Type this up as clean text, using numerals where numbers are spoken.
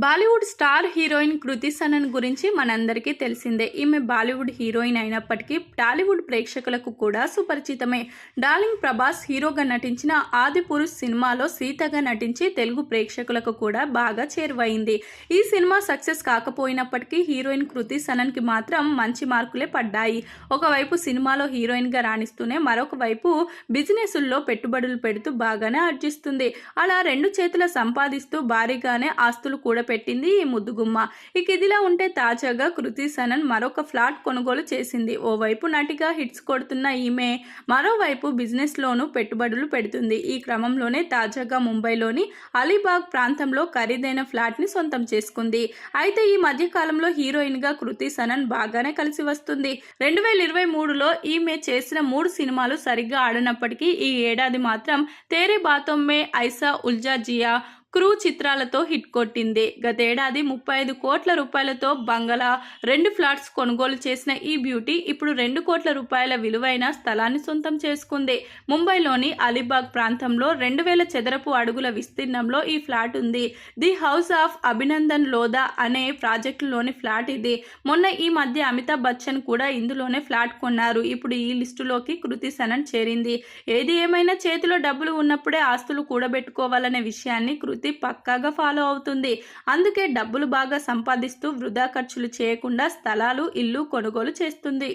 Bollywood star heroine Kriti Sanon గురించి మనందరికీ తెలిసిందే. ఈమె బాలీవుడ్ హీరోయిన్ అయినప్పటికీ టాలీవుడ్ ప్రేక్షకులకు కూడా సుపరిచితమే. డార్లింగ్ ప్రభాస్ హీరోగా నటించిన ఆదిపురుష్ సినిమాలో సీతగా నటించి తెలుగు ప్రేక్షకులకు కూడా బాగా చేరువైంది. ఈ సినిమా సక్సెస్ కాకపోయినప్పటికీ హీరోయిన్ కృతి సనన్కి మాత్రం మంచి మార్కులే పడ్డాయి. ఒకవైపు సినిమాలో హీరోయిన్గా రాణిస్తూనే మరొక వైపు బిజినెస్ల్లో పెట్టుబడులు పెడుతూ బాగానే ఆర్జిస్తుంది. అలా రెండు చేతుల సంపాదిస్తూ భారీగానే ఆస్తులు కూడా పెట్టింది ఈ ముద్దుగుమ్మ. ఇక ఇదిలా ఉంటే తాజాగా కృతి సనన్ మరొక ఫ్లాట్ కొనుగోలు చేసింది. ఓవైపు నటిగా హిట్స్ కొడుతున్న ఈమె మరోవైపు బిజినెస్ లోనూ పెట్టుబడులు పెడుతుంది. ఈ క్రమంలోనే తాజాగా ముంబైలోని అలీబాగ్ ప్రాంతంలో ఖరీదైన ఫ్లాట్ ని సొంతం చేసుకుంది. అయితే ఈ మధ్య కాలంలో హీరోయిన్ గా కృతి సనన్ బాగానే కలిసి వస్తుంది. 2023లో ఈమె చేసిన 3 సినిమాలు సరిగ్గా ఆడనప్పటికీ ఈ ఏడాది మాత్రం తేరే బాతోं में ఐసా ఉల్జా జియా, క్రూ చిత్రాలతో హిట్ కొట్టింది. గతేడాది 35 కోట్ల రూపాయలతో బంగళా, 2 ఫ్లాట్స్ కొనుగోలు చేసిన ఈ బ్యూటీ ఇప్పుడు 2 కోట్ల రూపాయల విలువైన స్థలాన్ని సొంతం చేసుకుంది. ముంబైలోని అలీబాగ్ ప్రాంతంలో 2000 చదరపు అడుగుల విస్తీర్ణంలో ఈ ఫ్లాట్ ఉంది. The house of Abhinandan Lodha అనే ప్రాజెక్టులోని ఫ్లాట్ ఇది. మొన్న ఈ మధ్య అమితాబ్ బచ్చన్ కూడా ఇందులోనే ఫ్లాట్ కొన్నారు. ఇప్పుడు ఈ లిస్టులోకి కృతి సనన్ చేరింది. ఏది ఏమైనా చేతిలో డబ్బులు ఉన్నప్పుడే ఆస్తులు కూడబెట్టుకోవాలనే విషయాన్ని కృతి పక్కాగా ఫాలో అవుతుంది. అందుకే డబ్బులు బాగా సంపాదిస్తూ వృధా ఖర్చులు చేయకుండా స్థలాలు, ఇల్లు కొనుగోలు చేస్తుంది.